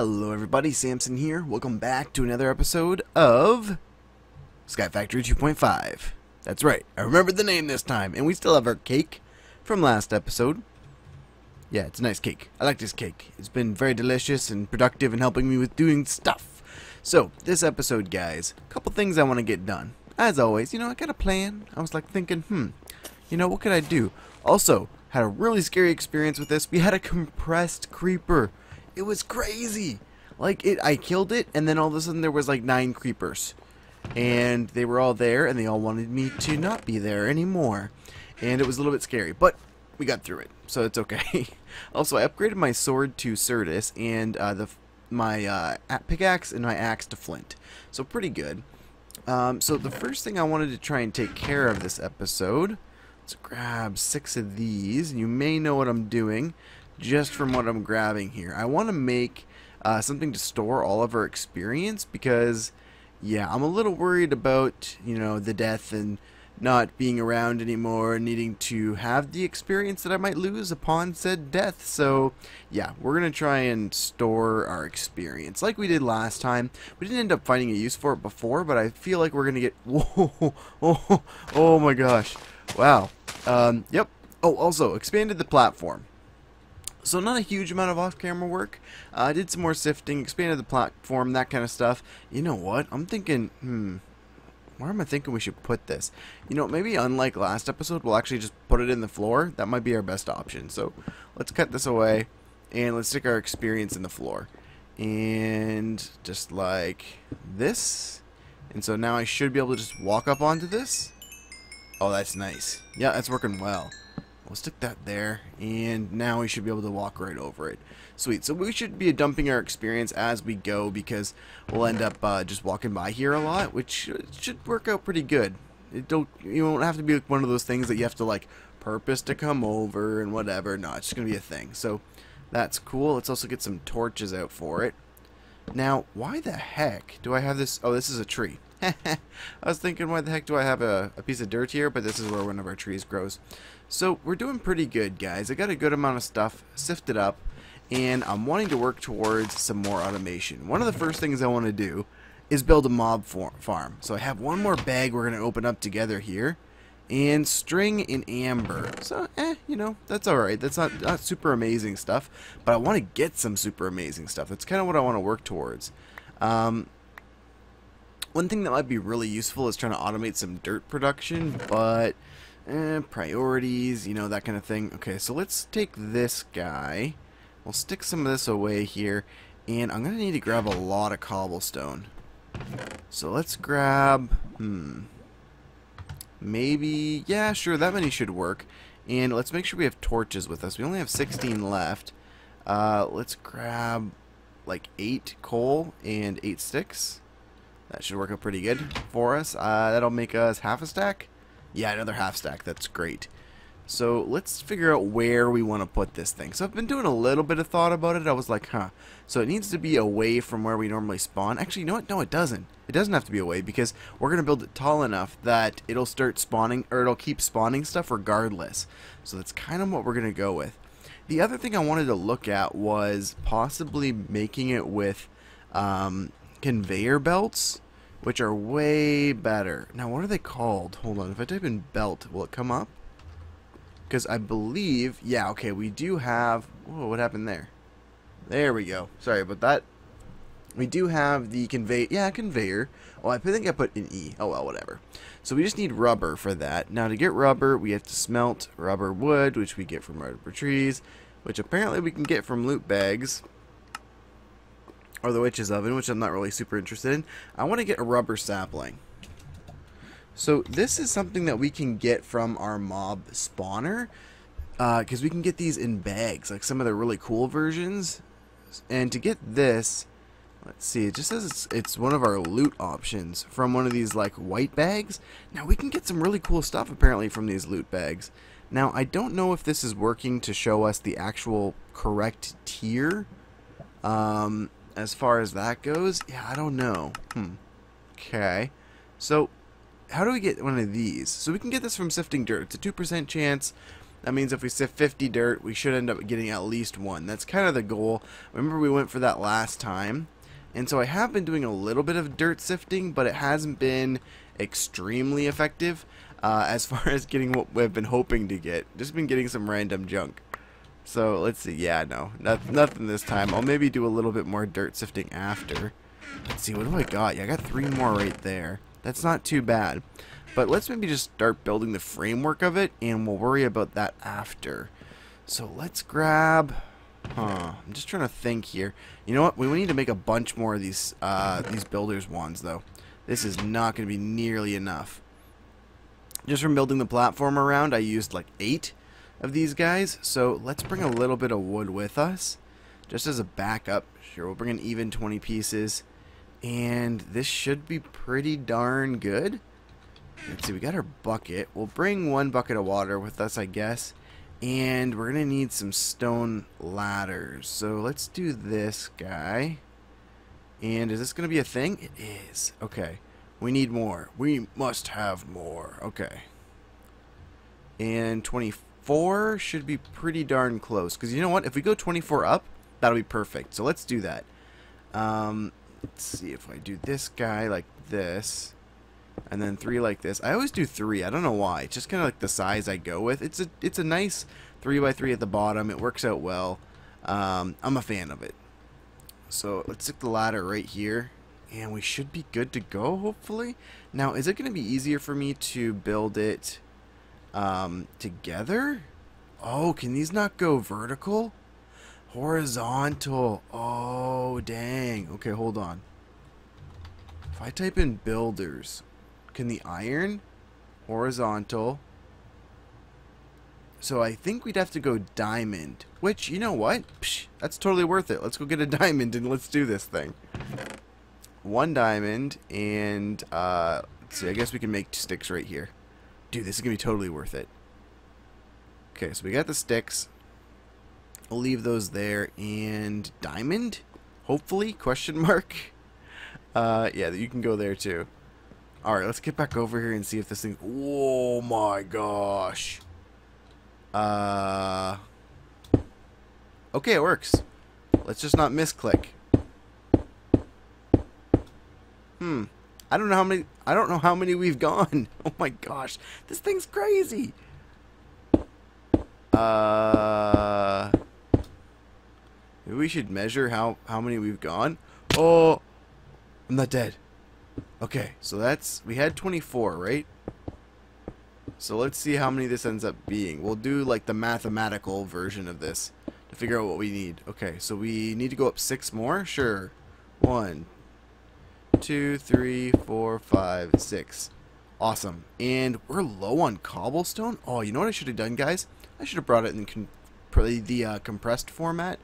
Hello everybody, Samson here. Welcome back to another episode of Sky Factory 2.5. That's right, I remembered the name this time, and we still have our cake from last episode. Yeah, it's a nice cake. I like this cake. It's been very delicious and productive in helping me with doing stuff. So, this episode, guys, a couple things I want to get done. As always, I got a plan. I was like thinking, what could I do? Also, had a really scary experience with this. We had a compressed creeper. It was crazy. I killed it, and then all of a sudden there was like 9 creepers. And they were all there, and they all wanted me to not be there anymore. And it was a little bit scary, but we got through it, so it's okay. Also, I upgraded my sword to Certus, and my pickaxe and my axe to flint. So pretty good. So the first thing I wanted to try and take care of this episode, let's grab 6 of these, and you may know what I'm doing just from what I'm grabbing here. I want to make something to store all of our experience because, yeah, I'm a little worried about, the death and not being around anymore and needing to have the experience that I might lose upon said death. So, yeah, we're going to try and store our experience like we did last time. We didn't end up finding a use for it before, but I feel like we're going to get... Whoa! Oh my gosh. Wow. Yep. Oh, also, expanded the platform. So not a huge amount of off-camera work. I did some more sifting, expanded the platform, that kind of stuff. You know what? I'm thinking, where am I thinking we should put this? Maybe unlike last episode, we'll actually just put it in the floor. That might be our best option. So let's cut this away, and let's stick our experience in the floor. And just like this. And so now I should be able to just walk up onto this. Oh, that's nice. Yeah, that's working well. We'll stick that there, and now we should be able to walk right over it. Sweet. So we should be dumping our experience as we go because we'll end up just walking by here a lot, which should work out pretty good. You won't have to be one of those things that you have to purpose to come over and whatever. No, it's just gonna be a thing. So that's cool. Let's also get some torches out for it. Now, why the heck do I have this? Oh, this is a tree. I was thinking, why the heck do I have a piece of dirt here? But this is where one of our trees grows. So we're doing pretty good, guys. I got a good amount of stuff sifted up, and I'm wanting to work towards some more automation. One of the first things I want to do is build a mob farm. So I have one more bag we're going to open up together here, and string in amber. So, that's alright. That's not super amazing stuff, but I want to get some super amazing stuff. That's kind of what I want to work towards. One thing that might be really useful is trying to automate some dirt production, but priorities, that kind of thing. Okay, so let's take this guy. We'll stick some of this away here, and I'm going to need to grab a lot of cobblestone. So let's grab, maybe, yeah, sure, that many should work. And let's make sure we have torches with us. We only have 16 left. Let's grab 8 coal and 8 sticks. That should work out pretty good for us. That'll make us half a stack. Yeah, another half stack. That's great. So let's figure out where we want to put this thing. So I've been doing a little bit of thought about it. I was like, so it needs to be away from where we normally spawn. Actually, you know what? No, it doesn't. It doesn't have to be away because we're going to build it tall enough that it'll start spawning, or it'll keep spawning stuff regardless. So that's kind of what we're going to go with. The other thing I wanted to look at was possibly making it with conveyor belts, which are way better. Now, what are they called? Hold on. If I type in belt, will it come up? Because I believe... Yeah, okay, we do have... Whoa, what happened there? There we go. Sorry about that. We do have the conveyor... Yeah, conveyor. Oh, I think I put an E. Oh, well, whatever. So we just need rubber for that. Now, to get rubber, we have to smelt rubber wood, which we get from rubber trees, which apparently we can get from loot bags. Or the witch's oven, which I'm not really super interested in. I want to get a rubber sapling. So this is something that we can get from our mob spawner, because we can get these in bags, like some of the really cool versions. And to get this, let's see, it just says it's one of our loot options from one of these white bags. Now we can get some really cool stuff apparently from these loot bags. Now I don't know if this is working to show us the actual correct tier. As far as that goes, yeah, I don't know. Okay. So, how do we get one of these? So we can get this from sifting dirt. It's a 2% chance. That means if we sift 50 dirt, we should end up getting at least 1. That's kind of the goal. Remember we went for that last time. And so I have been doing a little bit of dirt sifting, but it hasn't been extremely effective as far as getting what we've been hoping to get. Just been getting some random junk. So let's see. Yeah, no, nothing this time. I'll maybe do a little bit more dirt sifting after. Let's see, what do I got? Yeah, I got 3 more right there. That's not too bad. But let's maybe just start building the framework of it, and we'll worry about that after. So let's grab... I'm just trying to think here. You know what? We need to make a bunch more of these builders wands, though. This is not going to be nearly enough. Just from building the platform around, I used like 8 of these guys. So let's bring a little bit of wood with us, just as a backup. Sure, we'll bring an even 20 pieces. And this should be pretty darn good. Let's see, we got our bucket. We'll bring 1 bucket of water with us, I guess. And we're going to need some stone ladders. So let's do this guy. And is this going to be a thing? It is. Okay. We need more. We must have more. Okay. And 24 should be pretty darn close. Because you know what? If we go 24 up, that'll be perfect. So let's do that. Let's see if I do this guy like this, and then 3 like this. I always do 3. I don't know why. It's just kind of like the size I go with. It's a nice 3x3 at the bottom. It works out well. I'm a fan of it. So let's stick the ladder right here, and we should be good to go, hopefully. Now, is it going to be easier for me to build it together? Oh, can these not go vertical? Horizontal. Oh, dang. Okay, hold on. If I type in builders, can the iron? Horizontal. So I think we'd have to go diamond. Which, you know what? Psh, that's totally worth it. Let's go get a diamond and let's do this thing. 1 diamond and, let's see. I guess we can make sticks right here. Dude, this is going to be totally worth it. Okay, so we got the sticks. I'll leave those there. And diamond? Hopefully? Question mark? Yeah, you can go there too. Alright, let's get back over here and see if this thing... Oh my gosh. Okay, it works. Let's just not misclick. I don't know how many we've gone. Oh my gosh. This thing's crazy. Maybe we should measure how many we've gone. Oh, I'm not dead. Okay, so we had 24, right? So let's see how many this ends up being. We'll do like the mathematical version of this to figure out what we need. Okay, so we need to go up 6 more? Sure. 1, 2, 3, 4, 5, 6. Awesome. And we're low on cobblestone. Oh, you know what I should have done, guys? I should have brought it in the compressed format.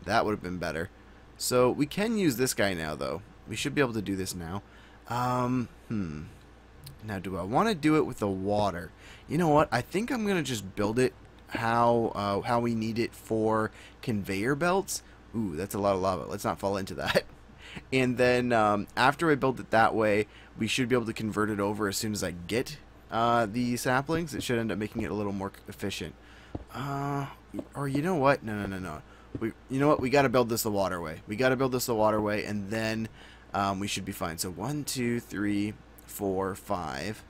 That would have been better. So we can use this guy now, though. We should be able to do this now. Now, do I want to do it with the water? You know what? I think I'm going to just build it how we need it for conveyor belts. Ooh, that's a lot of lava. Let's not fall into that. And then after I build it that way, we should be able to convert it over as soon as I get the saplings. It should end up making it a little more efficient. Or you know what? No. You know what? We got to build this the waterway. We got to build this the waterway, and then we should be fine. So 1, 2, 3, 4, 5,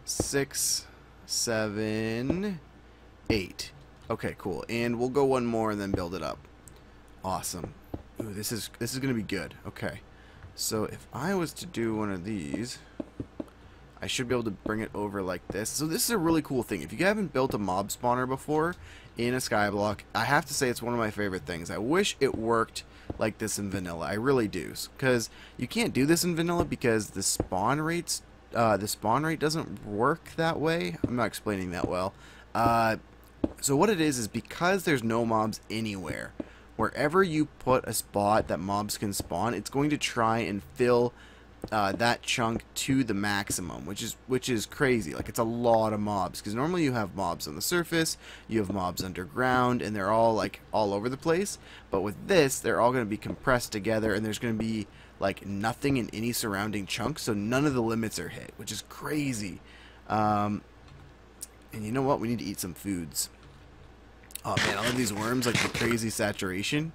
6, 7, 8. Okay, cool. And we'll go 1 more and then build it up. Awesome. Ooh, this is gonna be good. Okay. So if I was to do one of these, I should be able to bring it over like this. So this is a really cool thing. If you haven't built a mob spawner before in a skyblock, I have to say it's one of my favorite things. I wish it worked like this in vanilla. I really do. Because you can't do this in vanilla because the spawn rate doesn't work that way. I'm not explaining that well. So what it is because there's no mobs anywhere, wherever you put a spot that mobs can spawn, it's going to try and fill that chunk to the maximum, which is crazy. Like, it's a lot of mobs, because normally you have mobs on the surface, you have mobs underground, and they're all like all over the place. But with this, they're all going to be compressed together, and there's going to be like nothing in any surrounding chunk, so none of the limits are hit, which is crazy. And you know what? We need to eat some foods. Oh man, I love these worms, like the crazy saturation.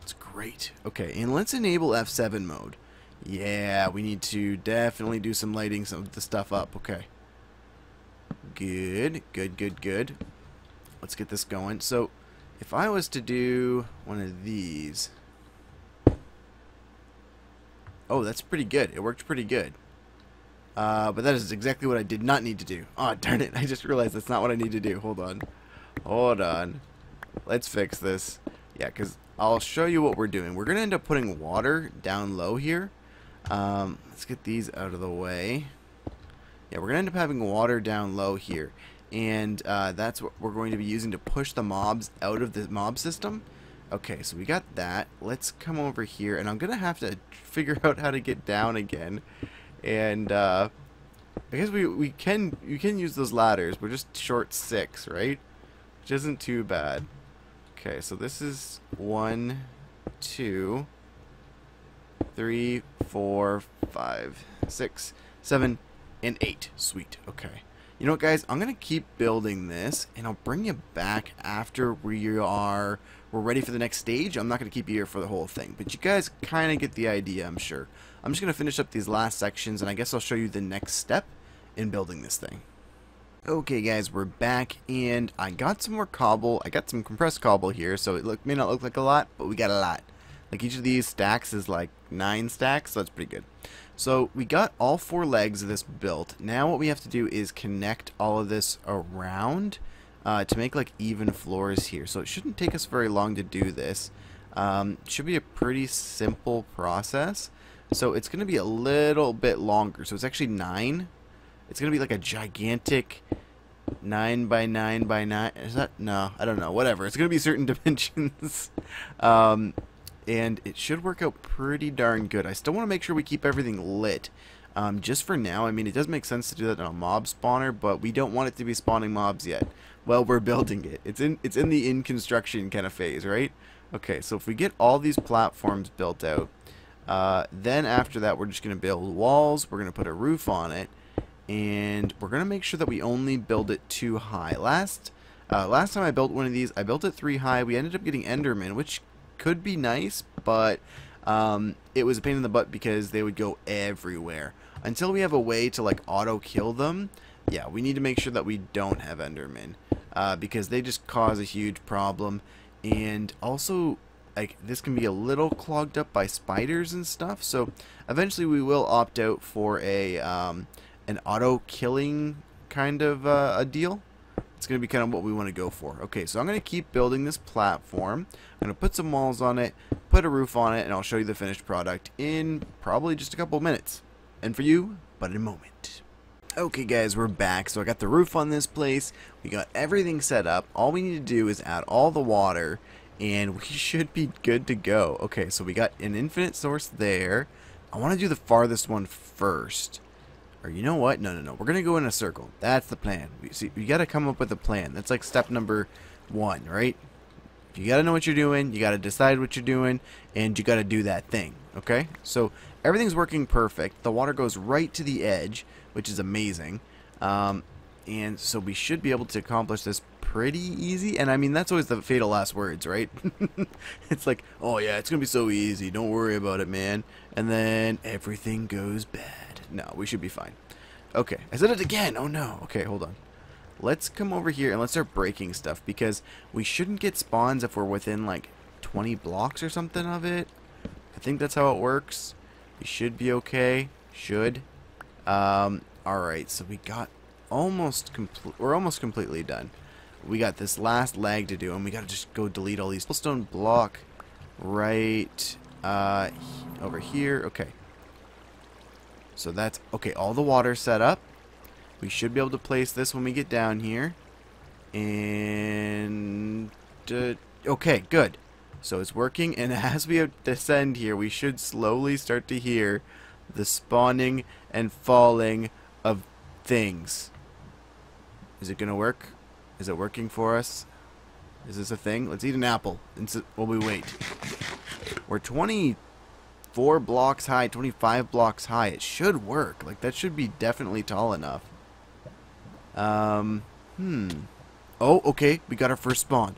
It's great. Okay, and let's enable F7 mode. Yeah, we need to definitely do some lighting some of the stuff up. Okay. Good, good, good, good. Let's get this going. So, if I was to do one of these... Oh, that's pretty good. It worked pretty good. But that is exactly what I did not need to do. Oh, darn it. I just realized that's not what I need to do. Hold on. Hold on. Let's fix this. Yeah, because I'll show you what we're doing. We're going to end up putting water down low here. Let's get these out of the way. Yeah, we're going to end up having water down low here. And that's what we're going to be using to push the mobs out of the mob system. Okay, so we got that. Let's come over here. And I'm going to have to figure out how to get down again. And I guess you can use those ladders. We're just short 6, right? Which isn't too bad. Okay, so this is 1, 2, 3, 4, 5, 6, 7, and 8. Sweet. Okay. You know what, guys? I'm gonna keep building this, and I'll bring you back after we're ready for the next stage. I'm not gonna keep you here for the whole thing, but you guys kind of get the idea, I'm sure. I'm just gonna finish up these last sections, and I guess I'll show you the next step in building this thing. Okay, guys, we're back, and I got some more cobble. I got some compressed cobble here, so it may not look like a lot, but we got a lot. Like, each of these stacks is like 9 stacks, so that's pretty good. So we got all 4 legs of this built. Now what we have to do is connect all of this around to make like even floors here. So it shouldn't take us very long to do this. Should be a pretty simple process. So it's going to be a little bit longer. So it's actually 9. It's going to be like a gigantic 9 by 9 by 9. Is that? No, I don't know. Whatever. It's going to be certain dimensions. And it should work out pretty darn good. I still want to make sure we keep everything lit. Just for now, I mean, it does make sense to do that on a mob spawner, but we don't want it to be spawning mobs yet. Well, we're building it. It's in the in construction kind of phase, right? Okay, so if we get all these platforms built out, then after that, we're just going to build walls. We're going to put a roof on it, and we're going to make sure that we only build it 2 high. Last time I built one of these, I built it 3 high. We ended up getting Enderman, which could be nice, but it was a pain in the butt because they would go everywhere. Until we have a way to like auto kill them, yeah, we need to make sure that we don't have Endermen because they just cause a huge problem. And also, like, this can be a little clogged up by spiders and stuff. So eventually we will opt out for a an auto killing kind of a deal. It's going to be kind of what we want to go for. Okay, so I'm going to keep building this platform. I'm going to put some walls on it, put a roof on it, and I'll show you the finished product in probably just a couple minutes. And for you, but in a moment. Okay, guys, we're back. So I got the roof on this place. We got everything set up. All we need to do is add all the water, and we should be good to go. Okay, so we got an infinite source there. I want to do the farthest one first. Or you know what? No. We're going to go in a circle. That's the plan. We got to come up with a plan. That's like step number 1, right? You got to know what you're doing. You got to decide what you're doing. And you got to do that thing. Okay? So everything's working perfect. The water goes right to the edge, which is amazing. And so we should be able to accomplish this pretty easy. And I mean, that's always the fatal last words, right? It's like, oh yeah, it's going to be so easy. Don't worry about it, man. And then everything goes bad. No, we should be fine. Okay, I said it again. Oh no. Okay, hold on. Let's come over here and let's start breaking stuff because we shouldn't get spawns if we're within like 20 blocks or something of it. I think that's how it works. We should be okay. Should. Alright, so we got we're almost completely done. We got this last leg to do, and we gotta just go delete all these cobblestone block right over here. Okay. So that's okay, all the water set up. We should be able to place this when we get down here. And okay, good. So it's working, and as we descend here, we should slowly start to hear the spawning and falling of things. Is it gonna work? Is it working for us? Is this a thing? Let's eat an apple while we wait. We're 24 blocks high, 25 blocks high. It should work. Like, that should be definitely tall enough. Oh, okay. We got our first spawn.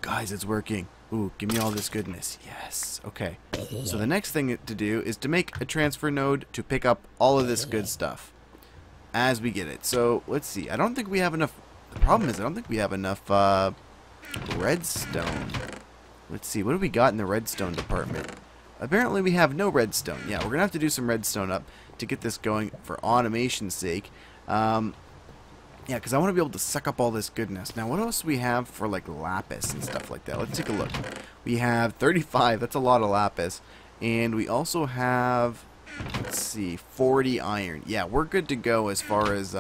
Guys, it's working. Ooh, give me all this goodness. Yes. Okay. So the next thing to do is to make a transfer node to pick up all of this good stuff as we get it. So let's see. I don't think we have enough. The problem is I don't think we have enough redstone. Let's see. What do we got in the redstone department? Apparently we have no redstone. Yeah, we're going to have to do some redstone up to get this going for automation's sake. Yeah, because I want to be able to suck up all this goodness. Now, what else do we have for, like, lapis and stuff like that? Let's take a look. We have 35. That's a lot of lapis. And we also have, let's see, 40 iron. Yeah, we're good to go as far as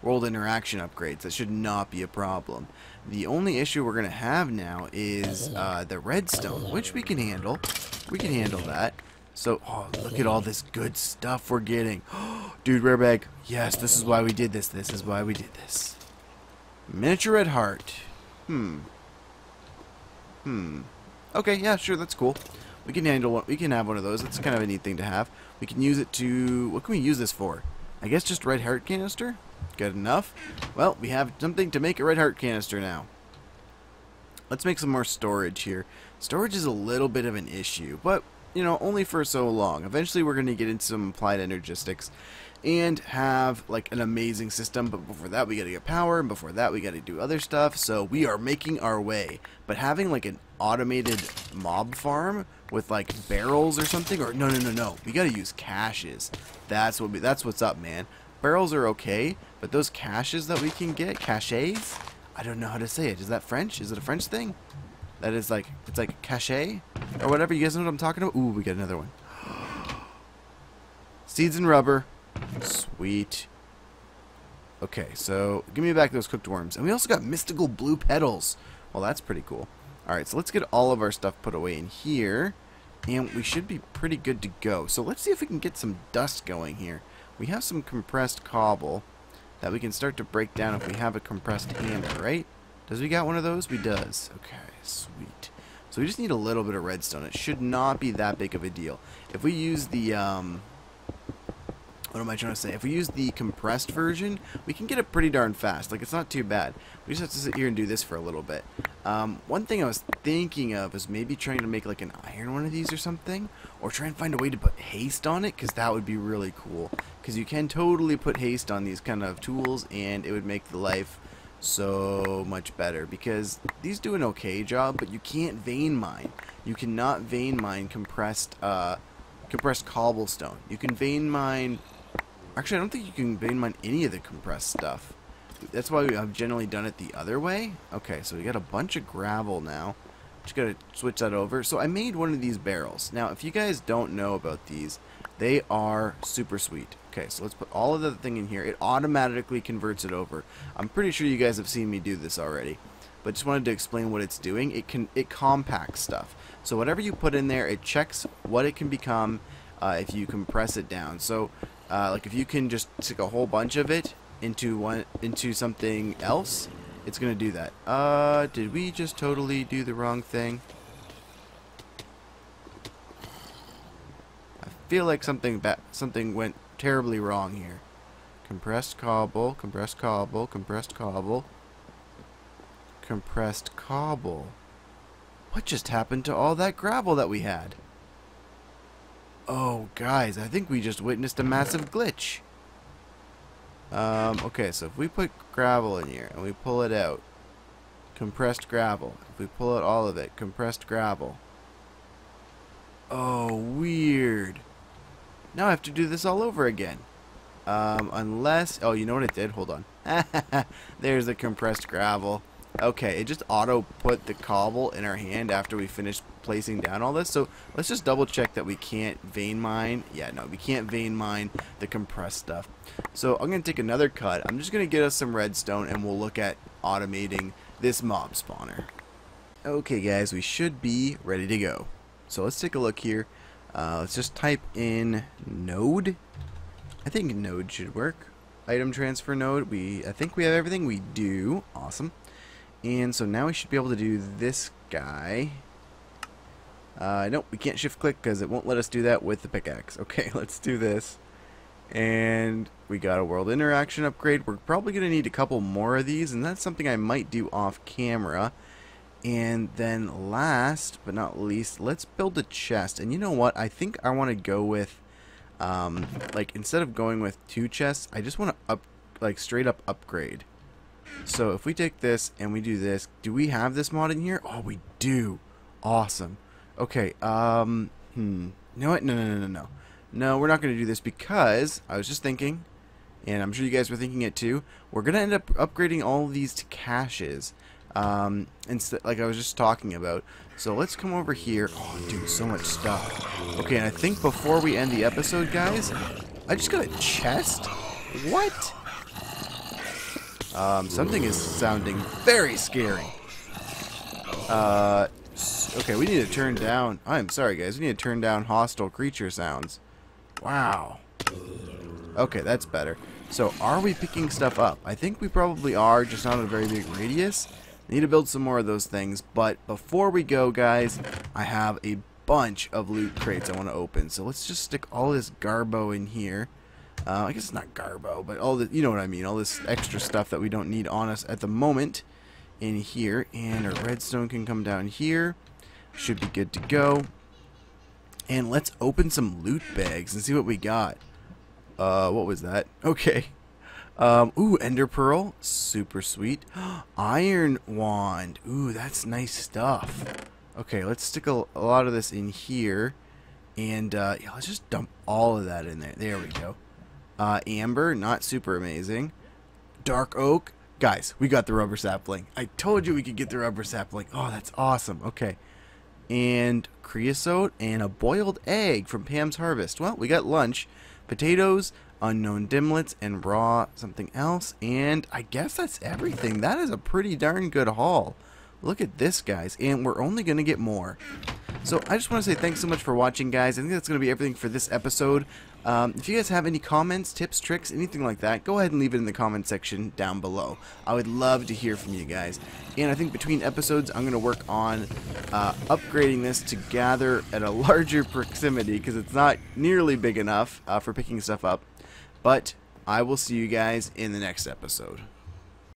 world interaction upgrades. That should not be a problem. The only issue we're going to have now is the redstone, which we can handle. We can handle that. So, oh, look at all this good stuff we're getting. Dude, rare bag. Yes, this is why we did this. This is why we did this. Miniature red heart. Okay, yeah, sure, that's cool. We can handle one. We can have one of those. That's kind of a neat thing to have. We can use it to. What can we use this for? I guess just red heart canister. Good enough. Well, we have something to make a red heart canister now. Let's make some more storage here. Storage is a little bit of an issue, but you know, only for so long. Eventually we're going to get into some applied energistics and have like an amazing system, but before that we got to get power, and before that we got to do other stuff. So we are making our way. But having like an automated mob farm with like barrels or something, or no. We got to use caches. That's what's up, man. Barrels are okay, but those caches that we can get, caches? I don't know how to say it. Is that French? Is it a French thing? That is like, it's like cachet or whatever. You guys know what I'm talking about? Ooh, we got another one. Seeds and rubber. Sweet. Okay, so give me back those cooked worms. And we also got mystical blue petals. Well, that's pretty cool. Alright, so let's get all of our stuff put away in here. And we should be pretty good to go. So let's see if we can get some dust going here. We have some compressed cobble that we can start to break down if we have a compressed hammer, right? Does we got one of those? We does. Okay, sweet. So we just need a little bit of redstone. It should not be that big of a deal. If we use the, what am I trying to say? If we use the compressed version, we can get it pretty darn fast. Like, it's not too bad. We just have to sit here and do this for a little bit. One thing I was thinking of is maybe trying to make, like, an iron one of these or something. Or try and find a way to put haste on it, because that would be really cool. Because you can totally put haste on these kind of tools, and it would make the life so much better, because these do an okay job, but you can't vein mine. You cannot vein mine compressed cobblestone. You can vein mine. Actually, I don't think you can vein mine any of the compressed stuff. That's why I've generally done it the other way. Okay, so we got a bunch of gravel now. Just gotta switch that over. So I made one of these barrels. Now, if you guys don't know about these, they are super sweet. Okay, so let's put all of the thing in here. It automatically converts it over. I'm pretty sure you guys have seen me do this already, but just wanted to explain what it's doing. It compacts stuff. So whatever you put in there, it checks what it can become if you compress it down. So like if you can just stick a whole bunch of it into something else, it's gonna do that. Did we just totally do the wrong thing? I feel like something went terribly wrong here. Compressed cobble, compressed cobble, compressed cobble, compressed cobble. What just happened to all that gravel that we had? Oh, guys, I think we just witnessed a massive glitch. Okay, so if we put gravel in here and we pull it out, compressed gravel. If we pull out all of it, compressed gravel. Oh, weird. Now I have to do this all over again. Unless... Oh, you know what it did? Hold on. There's the compressed gravel. Okay, it just auto-put the cobble in our hand after we finished placing down all this. So let's just double-check that we can't vein mine. Yeah, no, we can't vein mine the compressed stuff. So I'm going to take another cut. I'm just going to get us some redstone, and we'll look at automating this mob spawner. Okay, guys, we should be ready to go. So let's take a look here. Let's just type in node. I think node should work. Item transfer node. I think we have everything. We do. Awesome. And so now we should be able to do this guy. Nope, we can't shift click because it won't let us do that with the pickaxe. Okay, let's do this. And we got a world interaction upgrade. We're probably going to need a couple more of these, and that's something I might do off camera. And then last but not least, let's build a chest. And you know what? I think I want to go with, like, instead of going with 2 chests, I just want to straight up upgrade. So if we take this and we do this, do we have this mod in here? Oh, we do. Awesome. Okay, you know what? No. No, we're not going to do this because I was just thinking, and I'm sure you guys were thinking it too, we're going to end up upgrading all of these to caches, instead, like I was just talking about. So let's come over here. Oh, dude, so much stuff. Okay, and I think before we end the episode, guys, I just got a chest? What? Something is sounding very scary. Okay, we need to turn down... I'm sorry, guys. We need to turn down hostile creature sounds. Wow. Okay, that's better. So, are we picking stuff up? I think we probably are, just not at a very big radius. Need to build some more of those things. But before we go, guys, I have a bunch of loot crates I want to open. So, let's just stick all this garbo in here. I guess it's not garbo, but all the, you know what I mean, all this extra stuff that we don't need on us at the moment in here. And our redstone can come down here. Should be good to go. And let's open some loot bags and see what we got. What was that? Okay. Ooh, ender pearl. Super sweet. Iron wand. Ooh, that's nice stuff. Okay, let's stick a lot of this in here. And, yeah, let's just dump all of that in there. There we go. Amber, not super amazing. Dark oak. Guys, we got the rubber sapling. I told you we could get the rubber sapling. Oh, that's awesome. Okay. And creosote and a boiled egg from Pam's Harvest. Well, we got lunch. Potatoes, unknown dimlets, and raw something else. And I guess that's everything. That is a pretty darn good haul. Look at this, guys. And we're only going to get more. So I just want to say thanks so much for watching, guys. I think that's going to be everything for this episode. If you guys have any comments, tips, tricks, anything like that, go ahead and leave it in the comment section down below. I would love to hear from you guys. And I think between episodes, I'm going to work on upgrading this to gather at a larger proximity because it's not nearly big enough for picking stuff up. But I will see you guys in the next episode.